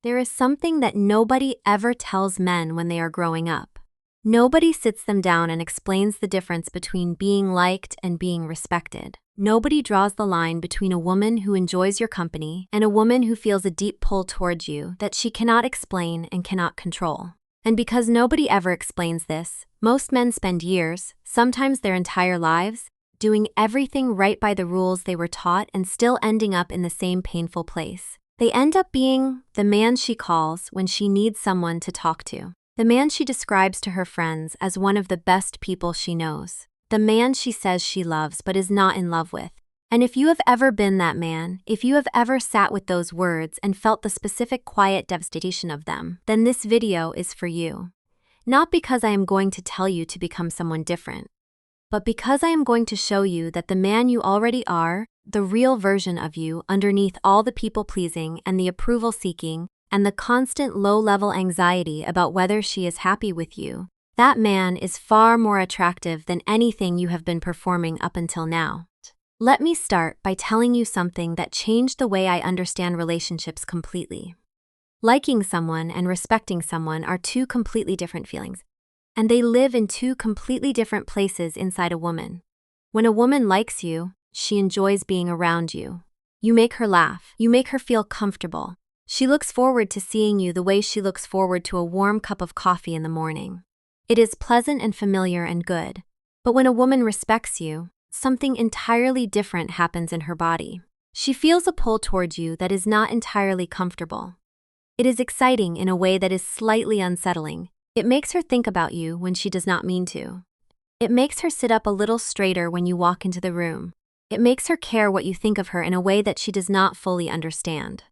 There is something that nobody ever tells men when they are growing up. Nobody sits them down and explains the difference between being liked and being respected. Nobody draws the line between a woman who enjoys your company and a woman who feels a deep pull towards you that she cannot explain and cannot control. And because nobody ever explains this, most men spend years, sometimes their entire lives, doing everything right by the rules they were taught and still ending up in the same painful place. They end up being the man she calls when she needs someone to talk to. The man she describes to her friends as one of the best people she knows. The man she says she loves but is not in love with. And if you have ever been that man, if you have ever sat with those words and felt the specific quiet devastation of them, then this video is for you. Not because I am going to tell you to become someone different, but because I am going to show you that the man you already are, the real version of you underneath all the people-pleasing and the approval-seeking and the constant low-level anxiety about whether she is happy with you, that man is far more attractive than anything you have been performing up until now. Let me start by telling you something that changed the way I understand relationships completely. Liking someone and respecting someone are two completely different feelings, and they live in two completely different places inside a woman. When a woman likes you, she enjoys being around you. You make her laugh. You make her feel comfortable. She looks forward to seeing you the way she looks forward to a warm cup of coffee in the morning. It is pleasant and familiar and good. But when a woman respects you, something entirely different happens in her body. She feels a pull towards you that is not entirely comfortable. It is exciting in a way that is slightly unsettling. It makes her think about you when she does not mean to. It makes her sit up a little straighter when you walk into the room. It makes her care what you think of her in a way that she does not fully understand.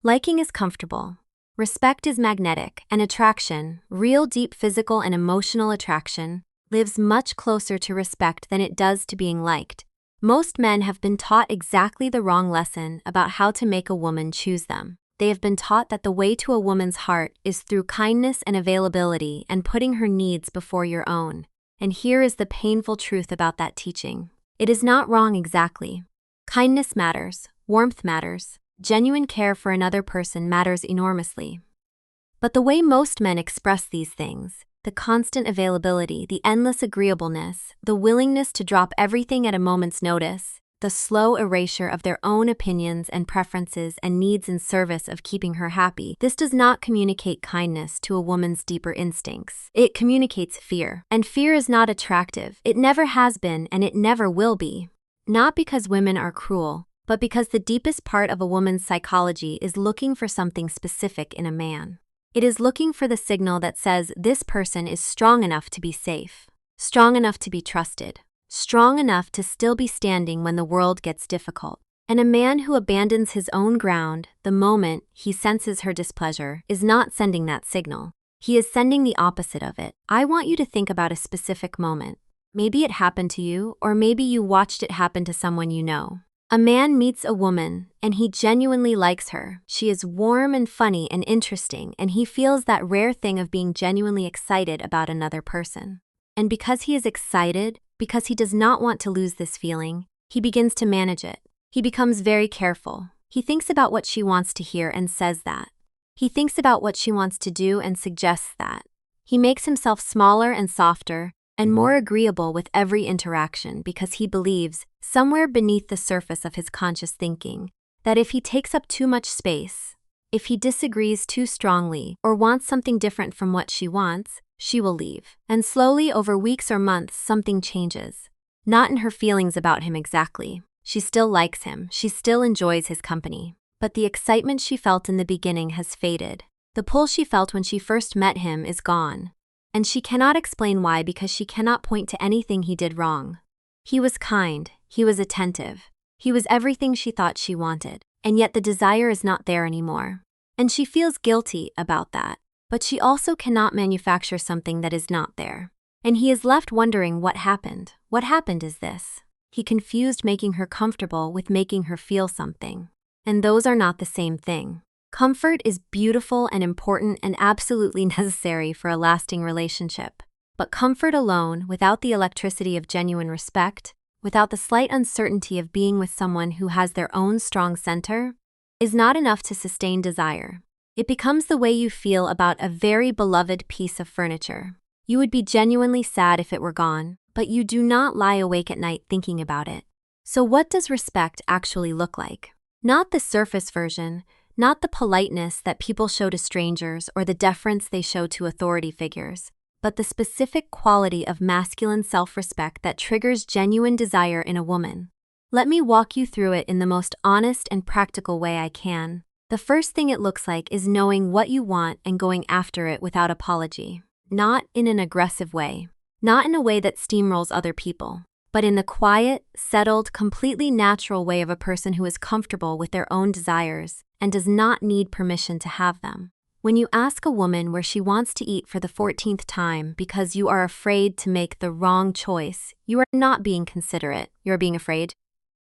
Liking is comfortable. Respect is magnetic, and attraction, real deep physical and emotional attraction, lives much closer to respect than it does to being liked. Most men have been taught exactly the wrong lesson about how to make a woman choose them. They have been taught that the way to a woman's heart is through kindness and availability and putting her needs before your own. And here is the painful truth about that teaching. It is not wrong exactly. Kindness matters, warmth matters, genuine care for another person matters enormously. But the way most men express these things, the constant availability, the endless agreeableness, the willingness to drop everything at a moment's notice, the slow erasure of their own opinions and preferences and needs in service of keeping her happy, this does not communicate kindness to a woman's deeper instincts. It communicates fear. And fear is not attractive. It never has been and it never will be. Not because women are cruel, but because the deepest part of a woman's psychology is looking for something specific in a man. It is looking for the signal that says this person is strong enough to be safe, strong enough to be trusted, strong enough to still be standing when the world gets difficult. And a man who abandons his own ground the moment he senses her displeasure is not sending that signal. He is sending the opposite of it. I want you to think about a specific moment. Maybe it happened to you, or maybe you watched it happen to someone you know. A man meets a woman, and he genuinely likes her. She is warm and funny and interesting, and he feels that rare thing of being genuinely excited about another person. And because he is excited, because he does not want to lose this feeling, he begins to manage it. He becomes very careful. He thinks about what she wants to hear and says that. He thinks about what she wants to do and suggests that. He makes himself smaller and softer and more agreeable with every interaction because he believes, somewhere beneath the surface of his conscious thinking, that if he takes up too much space, if he disagrees too strongly or wants something different from what she wants, she will leave. And slowly, over weeks or months, something changes. Not in her feelings about him exactly. She still likes him. She still enjoys his company. But the excitement she felt in the beginning has faded. The pull she felt when she first met him is gone. And she cannot explain why because she cannot point to anything he did wrong. He was kind. He was attentive. He was everything she thought she wanted. And yet the desire is not there anymore. And she feels guilty about that. But she also cannot manufacture something that is not there. And he is left wondering what happened. What happened is this. He confused making her comfortable with making her feel something. And those are not the same thing. Comfort is beautiful and important and absolutely necessary for a lasting relationship. But comfort alone, without the electricity of genuine respect, without the slight uncertainty of being with someone who has their own strong center, is not enough to sustain desire. It becomes the way you feel about a very beloved piece of furniture. You would be genuinely sad if it were gone, but you do not lie awake at night thinking about it. So what does respect actually look like? Not the surface version, not the politeness that people show to strangers or the deference they show to authority figures, but the specific quality of masculine self-respect that triggers genuine desire in a woman. Let me walk you through it in the most honest and practical way I can. The first thing it looks like is knowing what you want and going after it without apology. Not in an aggressive way, not in a way that steamrolls other people, but in the quiet, settled, completely natural way of a person who is comfortable with their own desires and does not need permission to have them. When you ask a woman where she wants to eat for the 14th time because you are afraid to make the wrong choice, you are not being considerate, you're being afraid.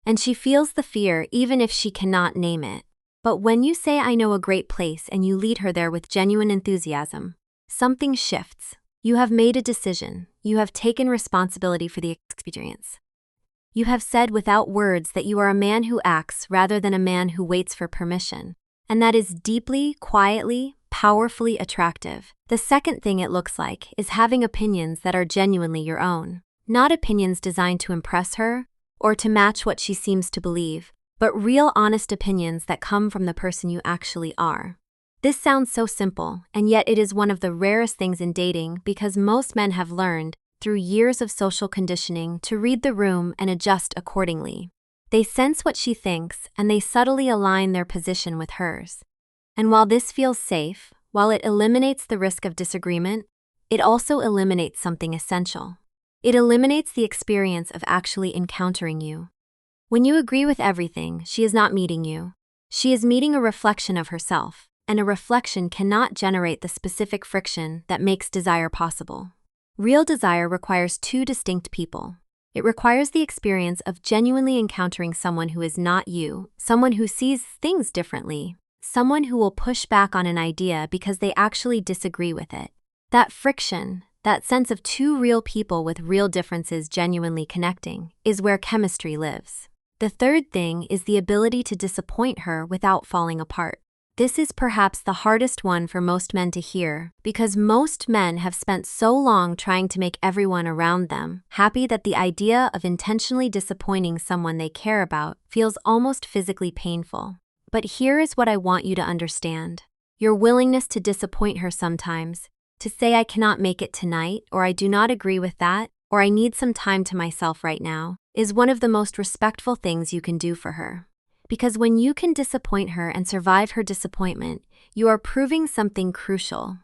And she feels the fear even if she cannot name it. But when you say, "I know a great place," and you lead her there with genuine enthusiasm, something shifts. You have made a decision. You have taken responsibility for the experience. You have said without words that you are a man who acts rather than a man who waits for permission. And that is deeply, quietly, powerfully attractive. The second thing it looks like is having opinions that are genuinely your own. Not opinions designed to impress her or to match what she seems to believe, but real honest opinions that come from the person you actually are. This sounds so simple, and yet it is one of the rarest things in dating because most men have learned, through years of social conditioning, to read the room and adjust accordingly. They sense what she thinks, and they subtly align their position with hers. And while this feels safe, while it eliminates the risk of disagreement, it also eliminates something essential. It eliminates the experience of actually encountering you. When you agree with everything, she is not meeting you. She is meeting a reflection of herself, and a reflection cannot generate the specific friction that makes desire possible. Real desire requires two distinct people. It requires the experience of genuinely encountering someone who is not you, someone who sees things differently, someone who will push back on an idea because they actually disagree with it. That friction, that sense of two real people with real differences genuinely connecting, is where chemistry lives. The third thing is the ability to disappoint her without falling apart. This is perhaps the hardest one for most men to hear, because most men have spent so long trying to make everyone around them happy that the idea of intentionally disappointing someone they care about feels almost physically painful. But here is what I want you to understand. Your willingness to disappoint her sometimes, to say "I cannot make it tonight," or "I do not agree with that," or "I need some time to myself right now," is one of the most respectful things you can do for her. Because when you can disappoint her and survive her disappointment, you are proving something crucial.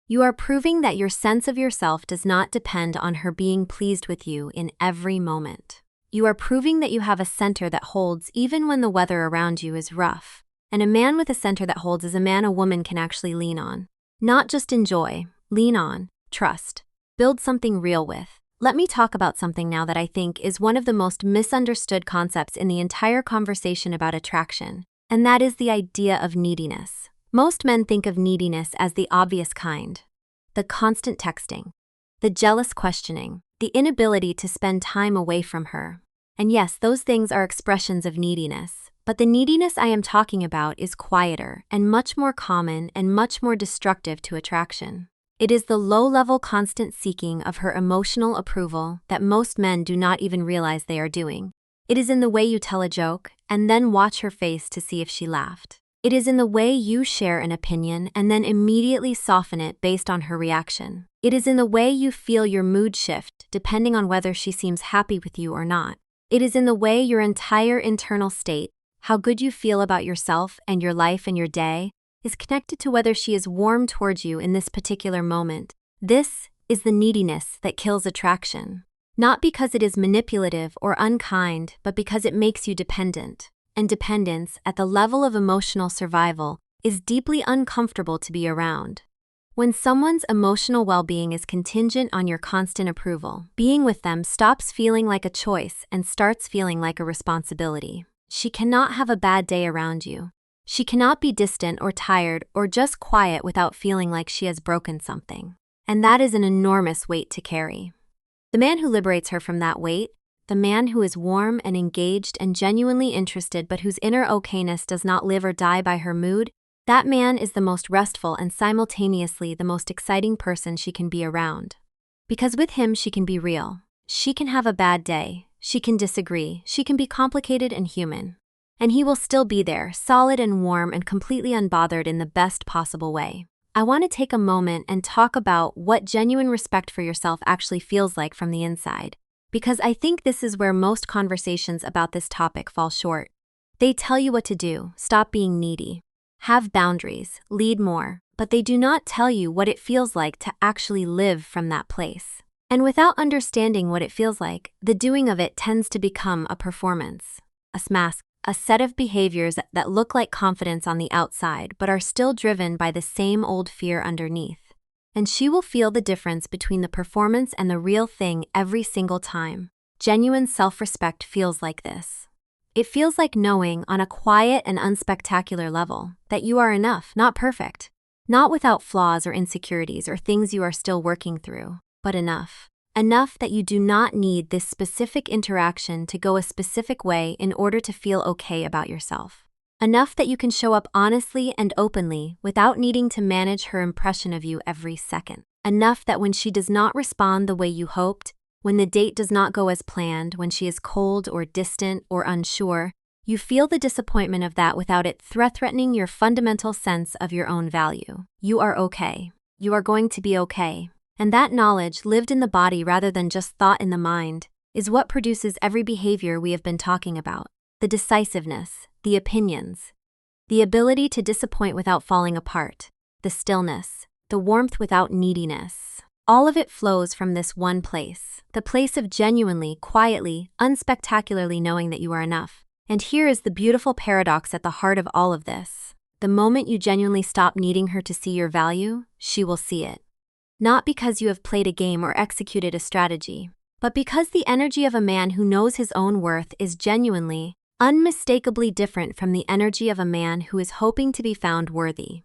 You are proving that your sense of yourself does not depend on her being pleased with you in every moment. You are proving that you have a center that holds even when the weather around you is rough. And a man with a center that holds is a man a woman can actually lean on. Not just enjoy, lean on, trust, build something real with. Let me talk about something now that I think is one of the most misunderstood concepts in the entire conversation about attraction, and that is the idea of neediness. Most men think of neediness as the obvious kind. The constant texting, the jealous questioning, the inability to spend time away from her. And yes, those things are expressions of neediness, but the neediness I am talking about is quieter and much more common and much more destructive to attraction. It is the low-level constant seeking of her emotional approval that most men do not even realize they are doing. It is in the way you tell a joke and then watch her face to see if she laughed. It is in the way you share an opinion and then immediately soften it based on her reaction. It is in the way you feel your mood shift depending on whether she seems happy with you or not. It is in the way your entire internal state, how good you feel about yourself and your life and your day, is connected to whether she is warm towards you in this particular moment. This is the neediness that kills attraction. Not because it is manipulative or unkind, but because it makes you dependent. And dependence, at the level of emotional survival, is deeply uncomfortable to be around. When someone's emotional well-being is contingent on your constant approval, being with them stops feeling like a choice and starts feeling like a responsibility. She cannot have a bad day around you. She cannot be distant or tired or just quiet without feeling like she has broken something. And that is an enormous weight to carry. The man who liberates her from that weight, the man who is warm and engaged and genuinely interested but whose inner okayness does not live or die by her mood, That man is the most restful and simultaneously the most exciting person she can be around. Because with him she can be real. She can have a bad day, she can disagree, she can be complicated and human. And he will still be there, solid and warm and completely unbothered in the best possible way. I want to take a moment and talk about what genuine respect for yourself actually feels like from the inside. Because I think this is where most conversations about this topic fall short. They tell you what to do, stop being needy, have boundaries, lead more, but they do not tell you what it feels like to actually live from that place. And without understanding what it feels like, the doing of it tends to become a performance, a mask, a set of behaviors that look like confidence on the outside but are still driven by the same old fear underneath. And she will feel the difference between the performance and the real thing every single time. Genuine self-respect feels like this. It feels like knowing, on a quiet and unspectacular level, that you are enough, not perfect. Not without flaws or insecurities or things you are still working through, but enough. Enough that you do not need this specific interaction to go a specific way in order to feel okay about yourself. Enough that you can show up honestly and openly without needing to manage her impression of you every second. Enough that when she does not respond the way you hoped, when the date does not go as planned, when she is cold or distant or unsure, you feel the disappointment of that without it threatening your fundamental sense of your own value. You are okay. You are going to be okay. And that knowledge, lived in the body rather than just thought in the mind, is what produces every behavior we have been talking about. The decisiveness, the opinions, the ability to disappoint without falling apart, the stillness, the warmth without neediness. All of it flows from this one place, the place of genuinely, quietly, unspectacularly knowing that you are enough. And here is the beautiful paradox at the heart of all of this. The moment you genuinely stop needing her to see your value, she will see it. Not because you have played a game or executed a strategy, but because the energy of a man who knows his own worth is genuinely, unmistakably different from the energy of a man who is hoping to be found worthy.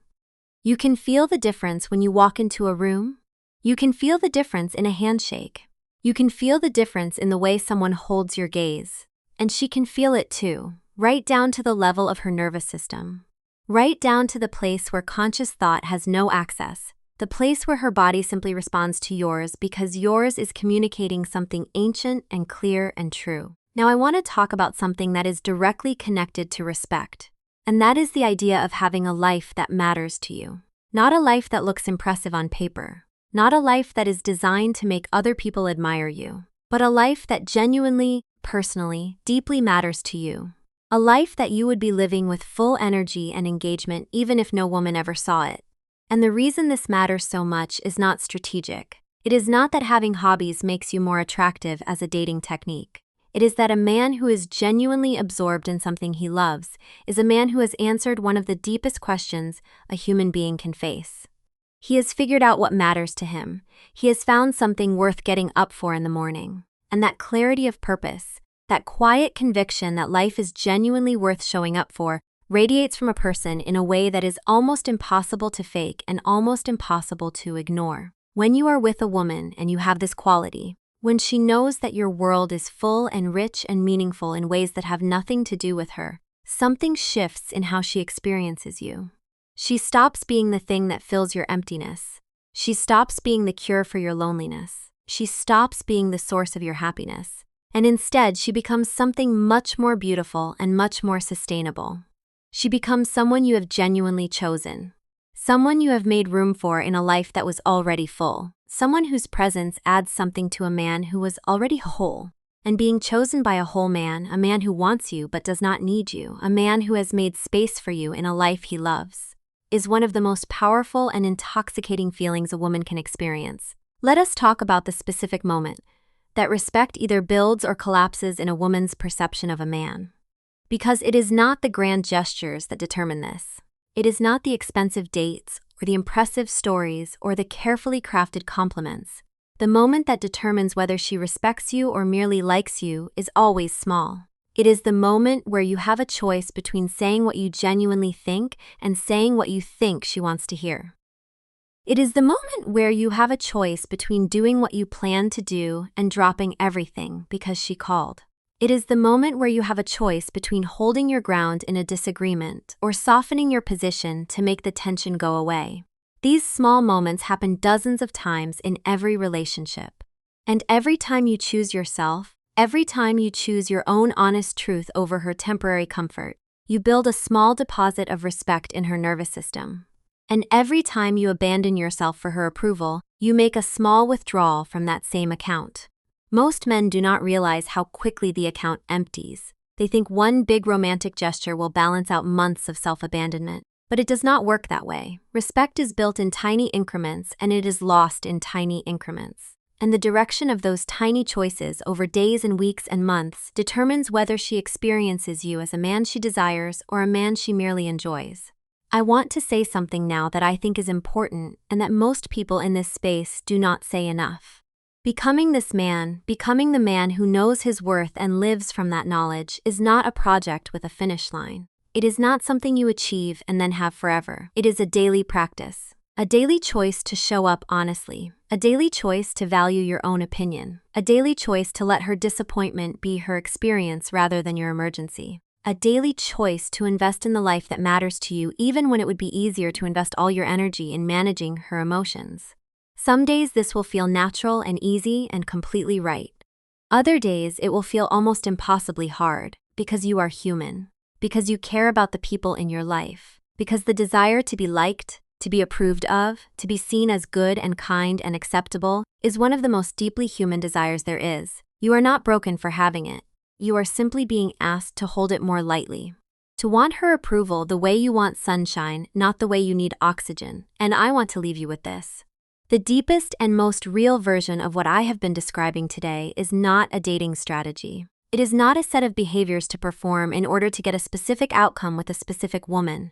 You can feel the difference when you walk into a room. You can feel the difference in a handshake. You can feel the difference in the way someone holds your gaze. And she can feel it too, right down to the level of her nervous system. Right down to the place where conscious thought has no access. The place where her body simply responds to yours because yours is communicating something ancient and clear and true. Now I want to talk about something that is directly connected to respect. And that is the idea of having a life that matters to you. Not a life that looks impressive on paper. Not a life that is designed to make other people admire you. But a life that genuinely, personally, deeply matters to you. A life that you would be living with full energy and engagement even if no woman ever saw it. And the reason this matters so much is not strategic. It is not that having hobbies makes you more attractive as a dating technique. It is that a man who is genuinely absorbed in something he loves is a man who has answered one of the deepest questions a human being can face. He has figured out what matters to him. He has found something worth getting up for in the morning. And that clarity of purpose, that quiet conviction that life is genuinely worth showing up for, radiates from a person in a way that is almost impossible to fake and almost impossible to ignore. When you are with a woman and you have this quality, when she knows that your world is full and rich and meaningful in ways that have nothing to do with her, something shifts in how she experiences you. She stops being the thing that fills your emptiness. She stops being the cure for your loneliness. She stops being the source of your happiness. And instead, she becomes something much more beautiful and much more sustainable. She becomes someone you have genuinely chosen. Someone you have made room for in a life that was already full. Someone whose presence adds something to a man who was already whole. And being chosen by a whole man, a man who wants you but does not need you, a man who has made space for you in a life he loves, is one of the most powerful and intoxicating feelings a woman can experience. Let us talk about the specific moment that respect either builds or collapses in a woman's perception of a man. Because it is not the grand gestures that determine this. It is not the expensive dates or the impressive stories or the carefully crafted compliments. The moment that determines whether she respects you or merely likes you is always small. It is the moment where you have a choice between saying what you genuinely think and saying what you think she wants to hear. It is the moment where you have a choice between doing what you plan to do and dropping everything because she called. It is the moment where you have a choice between holding your ground in a disagreement or softening your position to make the tension go away. These small moments happen dozens of times in every relationship. And every time you choose yourself, every time you choose your own honest truth over her temporary comfort, you build a small deposit of respect in her nervous system. And every time you abandon yourself for her approval, you make a small withdrawal from that same account. Most men do not realize how quickly the account empties. They think one big romantic gesture will balance out months of self-abandonment. But it does not work that way. Respect is built in tiny increments and it is lost in tiny increments. And the direction of those tiny choices over days and weeks and months determines whether she experiences you as a man she desires or a man she merely enjoys. I want to say something now that I think is important and that most people in this space do not say enough. Becoming this man, becoming the man who knows his worth and lives from that knowledge, is not a project with a finish line. It is not something you achieve and then have forever. It is a daily practice. A daily choice to show up honestly. A daily choice to value your own opinion. A daily choice to let her disappointment be her experience rather than your emergency. A daily choice to invest in the life that matters to you even when it would be easier to invest all your energy in managing her emotions. Some days this will feel natural and easy and completely right. Other days it will feel almost impossibly hard because you are human, because you care about the people in your life, because the desire to be liked, to be approved of, to be seen as good and kind and acceptable is one of the most deeply human desires there is. You are not broken for having it. You are simply being asked to hold it more lightly. To want her approval the way you want sunshine, not the way you need oxygen. And I want to leave you with this. The deepest and most real version of what I have been describing today is not a dating strategy. It is not a set of behaviors to perform in order to get a specific outcome with a specific woman.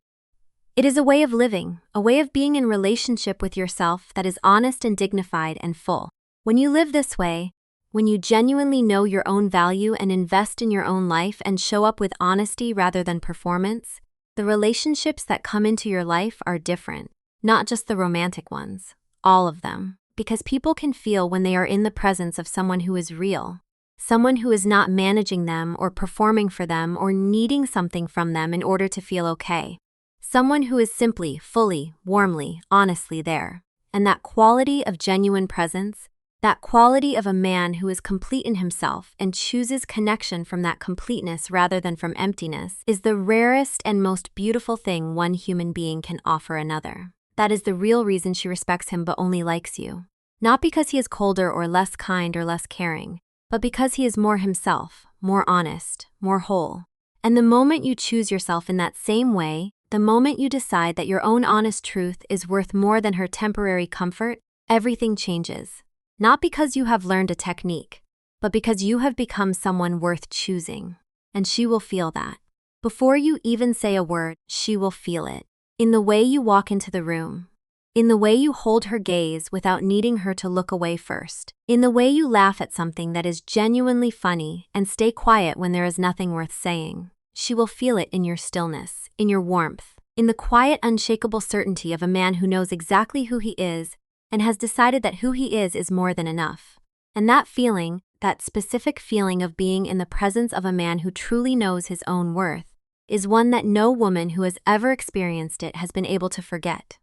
It is a way of living, a way of being in relationship with yourself that is honest and dignified and full. When you live this way, when you genuinely know your own value and invest in your own life and show up with honesty rather than performance, the relationships that come into your life are different, not just the romantic ones. All of them, because people can feel when they are in the presence of someone who is real, someone who is not managing them or performing for them or needing something from them in order to feel okay. Someone who is simply, fully, warmly, honestly there. And that quality of genuine presence, that quality of a man who is complete in himself and chooses connection from that completeness rather than from emptiness, is the rarest and most beautiful thing one human being can offer another. That is the real reason she respects him but only likes you. Not because he is colder or less kind or less caring, but because he is more himself, more honest, more whole. And the moment you choose yourself in that same way, the moment you decide that your own honest truth is worth more than her temporary comfort, everything changes. Not because you have learned a technique, but because you have become someone worth choosing. And she will feel that. Before you even say a word, she will feel it. In the way you walk into the room, in the way you hold her gaze without needing her to look away first, in the way you laugh at something that is genuinely funny and stay quiet when there is nothing worth saying. She will feel it in your stillness, in your warmth, in the quiet, unshakable certainty of a man who knows exactly who he is and has decided that who he is more than enough. And that feeling, that specific feeling of being in the presence of a man who truly knows his own worth, is one that no woman who has ever experienced it has been able to forget.